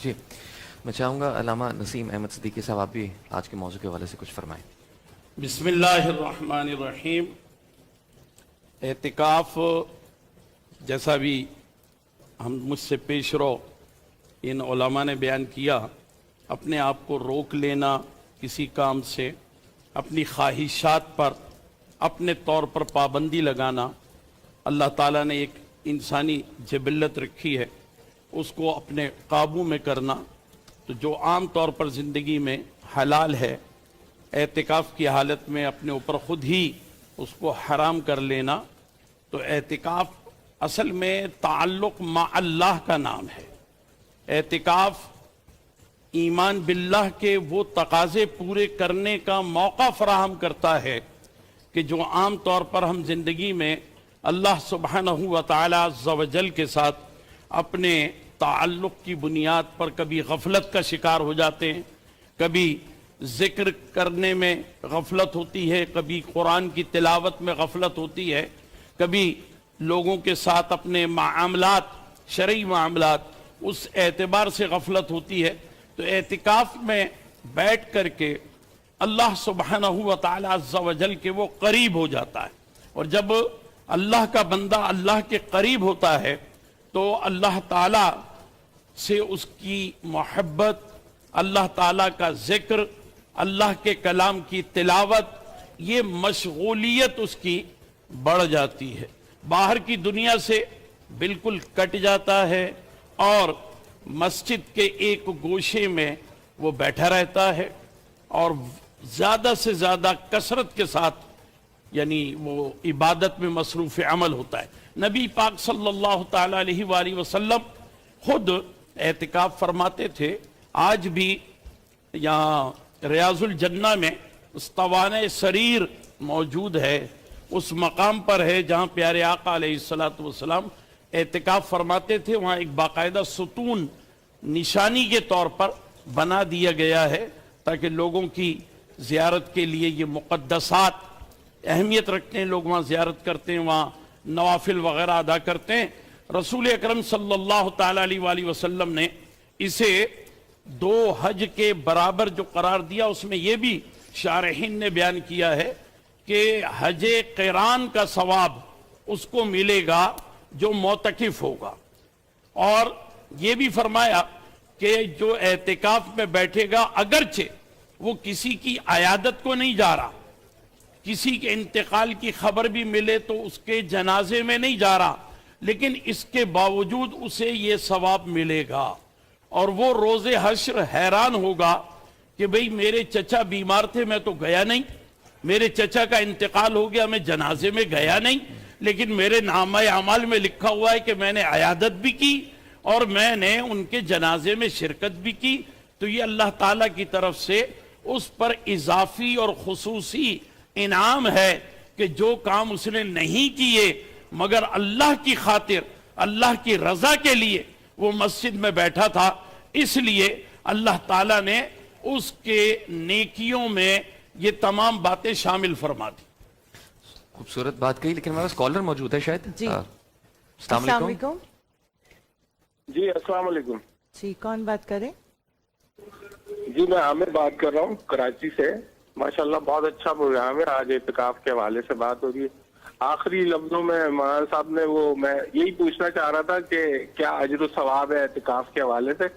جی میں چاہوں گا علامہ نسیم احمد صدیقی صاحب آپ بھی آج کے موضوع کے حوالے سے کچھ فرمائیں۔ بسم اللہ الرحمن الرحیم۔ اعتکاف جیسا بھی مجھ سے پیش رو ان علماء نے بیان کیا، اپنے آپ کو روک لینا کسی کام سے، اپنی خواہشات پر اپنے طور پر پابندی لگانا، اللہ تعالیٰ نے ایک انسانی جبلت رکھی ہے، اس کو اپنے قابو میں کرنا، تو جو عام طور پر زندگی میں حلال ہے، اعتکاف کی حالت میں اپنے اوپر خود ہی اس کو حرام کر لینا، تو اعتکاف اصل میں تعلق مع اللہ کا نام ہے۔ اعتکاف ایمان باللہ کے وہ تقاضے پورے کرنے کا موقع فراہم کرتا ہے کہ جو عام طور پر ہم زندگی میں اللہ سبحانہ و تعالی عز و جل کے ساتھ اپنے تعلق کی بنیاد پر کبھی غفلت کا شکار ہو جاتے ہیں، کبھی ذکر کرنے میں غفلت ہوتی ہے، کبھی قرآن کی تلاوت میں غفلت ہوتی ہے، کبھی لوگوں کے ساتھ اپنے معاملات، شرعی معاملات، اس اعتبار سے غفلت ہوتی ہے۔ تو اعتکاف میں بیٹھ کر کے اللہ سبحانہ و تعالی عز و جل کے وہ قریب ہو جاتا ہے، اور جب اللہ کا بندہ اللہ کے قریب ہوتا ہے تو اللہ تعالیٰ سے اس کی محبت، اللہ تعالیٰ کا ذکر، اللہ کے کلام کی تلاوت، یہ مشغولیت اس کی بڑھ جاتی ہے، باہر کی دنیا سے بالکل کٹ جاتا ہے، اور مسجد کے ایک گوشے میں وہ بیٹھا رہتا ہے، اور زیادہ سے زیادہ کثرت کے ساتھ یعنی وہ عبادت میں مصروف عمل ہوتا ہے۔ نبی پاک صلی اللہ تعالیٰ علیہ وآلہ وسلم خود اعتکاف فرماتے تھے۔ آج بھی یہاں ریاض الجنہ میں استوانِ سریر موجود ہے، اس مقام پر ہے جہاں پیارے آقا علیہ السلام اعتکاف فرماتے تھے۔ وہاں ایک باقاعدہ ستون نشانی کے طور پر بنا دیا گیا ہے تاکہ لوگوں کی زیارت کے لیے یہ مقدسات اہمیت رکھتے ہیں، لوگ وہاں زیارت کرتے ہیں، وہاں نوافل وغیرہ ادا کرتے ہیں۔ رسول اکرم صلی اللہ تعالیٰ علیہ وآلہ وسلم نے اسے 2 حج کے برابر جو قرار دیا، اس میں یہ بھی شارحین نے بیان کیا ہے کہ حج قران کا ثواب اس کو ملے گا جو معتکف ہوگا، اور یہ بھی فرمایا کہ جو اعتکاف میں بیٹھے گا اگرچہ وہ کسی کی عیادت کو نہیں جا رہا، کسی کے انتقال کی خبر بھی ملے تو اس کے جنازے میں نہیں جا رہا، لیکن اس کے باوجود اسے یہ ثواب ملے گا، اور وہ روز حشر حیران ہوگا کہ بھئی میرے چچا بیمار تھے میں تو گیا نہیں، میرے چچا کا انتقال ہو گیا میں جنازے میں گیا نہیں، لیکن میرے نامہ اعمال میں لکھا ہوا ہے کہ میں نے عیادت بھی کی اور میں نے ان کے جنازے میں شرکت بھی کی۔ تو یہ اللہ تعالیٰ کی طرف سے اس پر اضافی اور خصوصی انعام ہے کہ جو کام اس نے نہیں کیے مگر اللہ کی خاطر، اللہ کی رضا کے لیے وہ مسجد میں بیٹھا تھا، اس لیے اللہ تعالیٰ نے اس کے نیکیوں میں یہ تمام باتیں شامل فرما دی۔ خوبصورت بات کہی، لیکن ہمارے پاس کالر موجود ہے شاید۔ جی السلام علیکم۔ جی السلام علیکم۔ جی کون بات کرے؟ جی میں عامر بات کر رہا ہوں کراچی سے۔ ماشاءاللہ بہت اچھا پروگرام ہے، آج اعتکاف کے حوالے سے بات ہو رہی ہے۔ آخری لفظوں میں مولانا صاحب نے میں یہی پوچھنا چاہ رہا تھا کہ کیا اجر و ثواب ہے اعتکاف کے حوالے سے؟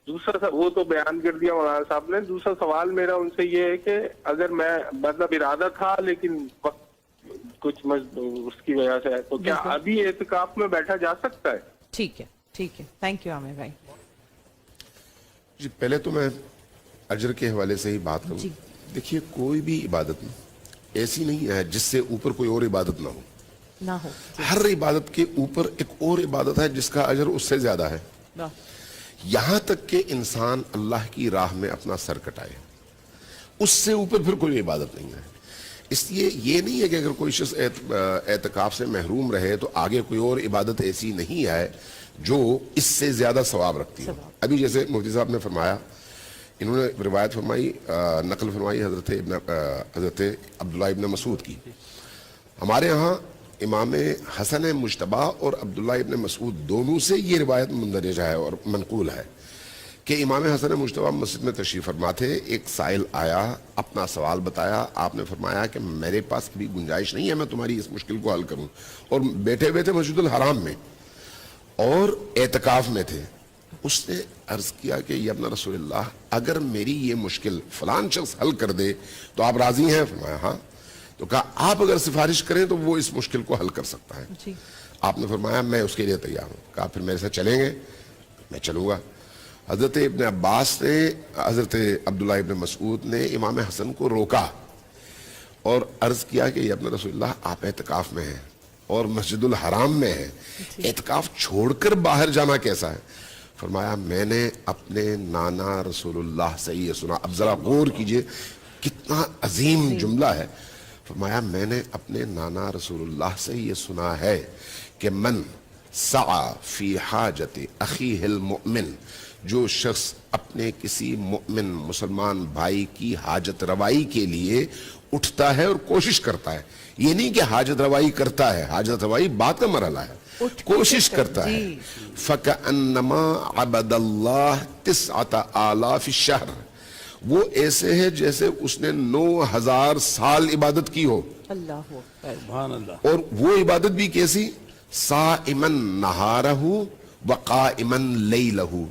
دوسرا وہ تو بیان کر دیا مولانا صاحب نے۔ دوسرا سوال میرا ان سے یہ ہے کہ اگر میں مطلب ارادہ تھا لیکن کچھ اس کی وجہ سے، تو کیا ابھی اعتکاف میں بیٹھا جا سکتا ہے؟ ٹھیک ہے، ٹھیک ہے، تھینک یو عامر بھائی۔ جی پہلے تو میں اجر کے حوالے سے ہی بات کروں۔ جی دیکھیے کوئی بھی عبادت ایسی نہیں ہے جس سے اوپر کوئی اور عبادت نہ ہو، نہ ہو۔ ہر عبادت کے اوپر ایک اور عبادت ہے جس کا اجر اس سے زیادہ ہے، یہاں تک کہ انسان اللہ کی راہ میں اپنا سر کٹائے، اس سے اوپر پھر کوئی عبادت نہیں ہے۔ اس لیے یہ نہیں ہے کہ اگر کوئی شخص اعتکاف سے محروم رہے تو آگے کوئی اور عبادت ایسی نہیں ہے جو اس سے زیادہ ثواب رکھتی ہے۔ ابھی جیسے مفتی صاحب نے فرمایا، انہوں نے روایت فرمائی، نقل فرمائی حضرت عبداللہ ابن مسعود کی۔ ہمارے ہاں امام حسن مجتبی اور عبداللہ ابن مسعود دونوں سے یہ روایت مندرجہ ہے اور منقول ہے کہ امام حسن مجتبی مسجد میں تشریف فرما تھے. ایک سائل آیا, اپنا سوال بتایا. آپ نے فرمایا کہ میرے پاس ابھی گنجائش نہیں ہے میں تمہاری اس مشکل کو حل کروں, اور بیٹھے ہوئے تھے مسجد الحرام میں اور اعتکاف میں تھے. اس نے عرض کیا کہ یا ابن رسول اللہ, اگر میری یہ مشکل فلان شخص حل کر دے تو آپ راضی ہیں؟ فرمایا ہاں. تو کہا آپ اگر سفارش کریں تو وہ اس مشکل کو حل کر سکتا ہے. جی. آپ نے فرمایا میں اس کے لیے تیار ہوں. کہا پھر میرے ساتھ چلیں گے؟ میں چلوں گا. حضرت ابن عباس نے, حضرت عبداللہ ابن مسعود نے امام حسن کو روکا اور عرض کیا کہ یا ابن رسول اللہ آپ اعتکاف میں ہیں اور مسجد الحرام میں ہیں, اعتکاف چھوڑ کر باہر جانا کیسا ہے؟ فرمایا میں نے اپنے نانا رسول اللہ سے یہ سنا. اب ذرا غور کیجئے کتنا عظیم جملہ ہے. فرمایا میں نے اپنے نانا رسول اللہ سے یہ سنا ہے کہ من سعی فی حاجت اخیہ المؤمن, جو شخص اپنے کسی مؤمن مسلمان بھائی کی حاجت روائی کے لیے اٹھتا ہے اور کوشش کرتا ہے, یہ نہیں کہ حاجت روائی کرتا ہے, حاجت روائی بات کا مرحلہ ہے, کوشش کرتا ہے. فَكَأَنَّمَا عَبَدَ اللَّهِ 9,000 الشَّهْرِ, وہ ایسے ہے جیسے اس نے 9,000 سال عبادت کی ہو. اللہ سبحان اللہ. اور وہ عبادت بھی کیسی؟ صائمن نہارہ وقائمن لیلہ,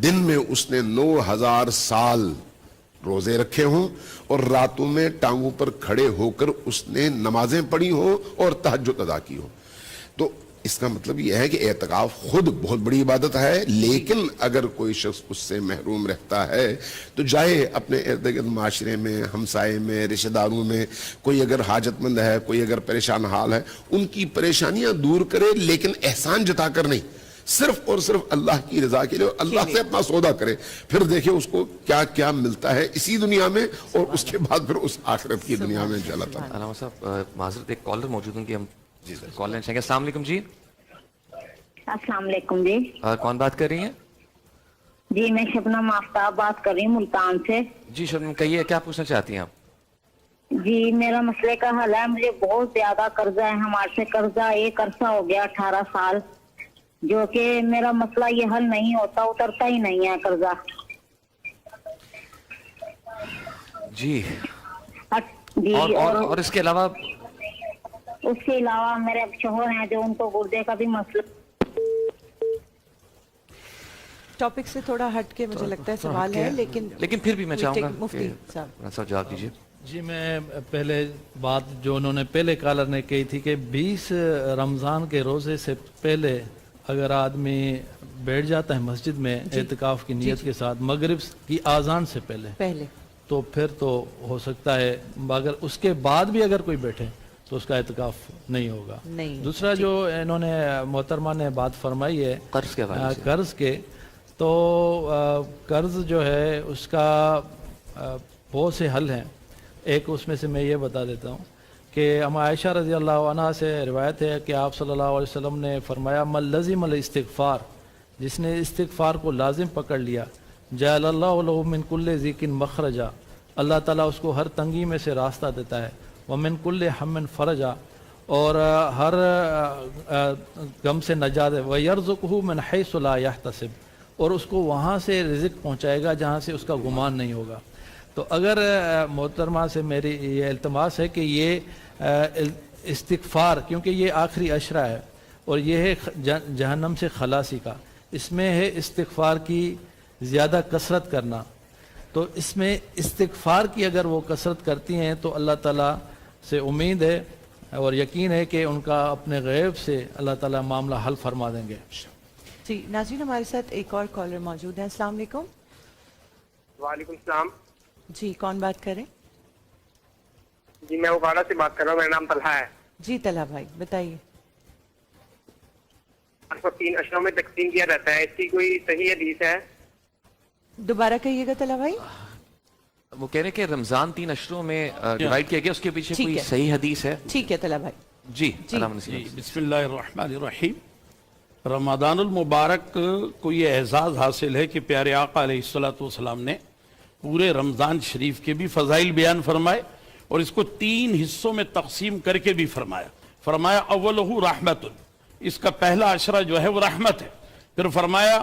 دن میں اس نے 9,000 سال روزے رکھے ہوں اور راتوں میں ٹانگوں پر کھڑے ہو کر اس نے نمازیں پڑھی ہوں اور تہجد ادا کی ہو. تو اس کا مطلب یہ ہے کہ اعتکاف خود بہت بڑی عبادت ہے, لیکن اگر کوئی شخص اس سے محروم رہتا ہے تو جائے اپنے ارد گرد معاشرے میں, ہمسائے میں, رشتہ داروں میں, کوئی اگر حاجت مند ہے, کوئی اگر پریشان حال ہے, ان کی پریشانیاں دور کرے, لیکن احسان جتا کر نہیں, صرف اور صرف اللہ کی رضا کے لیے, اللہ سے اپنا سودا کرے. پھر دیکھیں اس کو کیا کیا ملتا ہے اسی دنیا میں اور اس کے بعد پھر اس آخرت کی دنیا میں انشاءاللہ تعالی. علامہ صاحب معذرت, ایک کالر موجود ہیں کہ ہم کال لینا چاہیں گے. السلام علیکم جی. السلام علیکم جی. کون بات کر رہی ہیں؟ جی میں شبنم آفتاب بات کر رہی ہوں ملتان سے. جی شبنم کہیے کیا پوچھنا چاہتی ہیں آپ؟ جی میرا مسئلے کا حل ہے, مجھے بہت زیادہ قرضہ ہے, ہمارے سے قرضہ ایک عرصہ ہو گیا 18 سال, جو کہ میرا مسئلہ یہ حل نہیں ہوتا, اترتا ہی نہیں ہے قرضہ. جی جی اور اس کے علاوہ میرے شوہر ہیں جو ان کو گردے کا بھی مسئلہ. ٹاپک سے تھوڑا ہٹ کے مجھے لگتا ہے سوال ہے, لیکن پھر بھی میں چاہوں گا مفتی کہ صاحب جواب دیجیے. جی میں پہلے بات جو انہوں نے پہلے کالر نے کہی تھی کہ 20 رمضان کے روزے سے پہلے اگر آدمی بیٹھ جاتا ہے مسجد میں اعتکاف کی نیت کے ساتھ مغرب کی اذان سے پہلے تو پھر تو ہو سکتا ہے, مگر اس کے بعد بھی اگر کوئی بیٹھے تو اس کا اعتکاف نہیں ہوگا. دوسرا جو انہوں نے محترمہ نے بات فرمائی ہے قرض کے, تو قرض جو ہے اس کا بہت سے حل ہیں. ایک اس میں سے میں یہ بتا دیتا ہوں کہ اما عائشہ رضی اللہ عنہ سے روایت ہے کہ آپ صلی اللہ علیہ وسلم نے فرمایا من لزم الاستغفار, جس نے استغفار کو لازم پکڑ لیا, جعل اللہ له من کل ضیق مخرجا, اللہ تعالیٰ اس کو ہر تنگی میں سے راستہ دیتا ہے, ومن کل ہم فرجا, اور ہر غم سے نجات ہے, ویرزقہ من حیث لا یحتسب, اور اس کو وہاں سے رزق پہنچائے گا جہاں سے اس کا گمان نہیں ہوگا. تو اگر محترمہ سے میری یہ التماس ہے کہ یہ استغفار, کیونکہ یہ آخری عشرہ ہے اور یہ ہے جہنم سے خلاصی کا, اس میں ہے استغفار کی زیادہ کثرت کرنا, تو اس میں استغفار کی اگر وہ کثرت کرتی ہیں تو اللہ تعالیٰ سے امید ہے اور یقین ہے کہ ان کا اپنے غیب سے اللہ تعالیٰ معاملہ حل فرما دیں گے. جی ناظرین ہمارے ساتھ ایک اور کالر موجود ہے. السلام علیکم. وعلیکم السلام. جی کون بات کر رہے ہیں؟ جی میں اکاڑا سے بات کر رہا ہوں, میرا نام طلحہ ہے. جی طلحہ بھائی بتائیے. 3 اشروں میں تقسیم کیا جاتا ہے, اس کی کوئی صحیح حدیث ہے؟ دوبارہ کہیے گا طلحہ بھائی. وہ کہہ رہے کہ رمضان 3 اشروں میں ڈیوائیڈ کیا گیا, اس کے پیچھے کوئی صحیح حدیث ہے؟ ٹھیک ہے طلحہ بھائی. جی بسم اللہ الرحمن الرحیم. رمضان المبارک کو یہ اعزاز حاصل ہے کہ پیارے آقا علیہ الصلوۃ والسلام نے پورے رمضان شریف کے بھی فضائل بیان فرمائے اور اس کو 3 حصوں میں تقسیم کر کے بھی فرمایا اولہ رحمت, اس کا پہلا عشرہ جو ہے وہ رحمت ہے. پھر فرمایا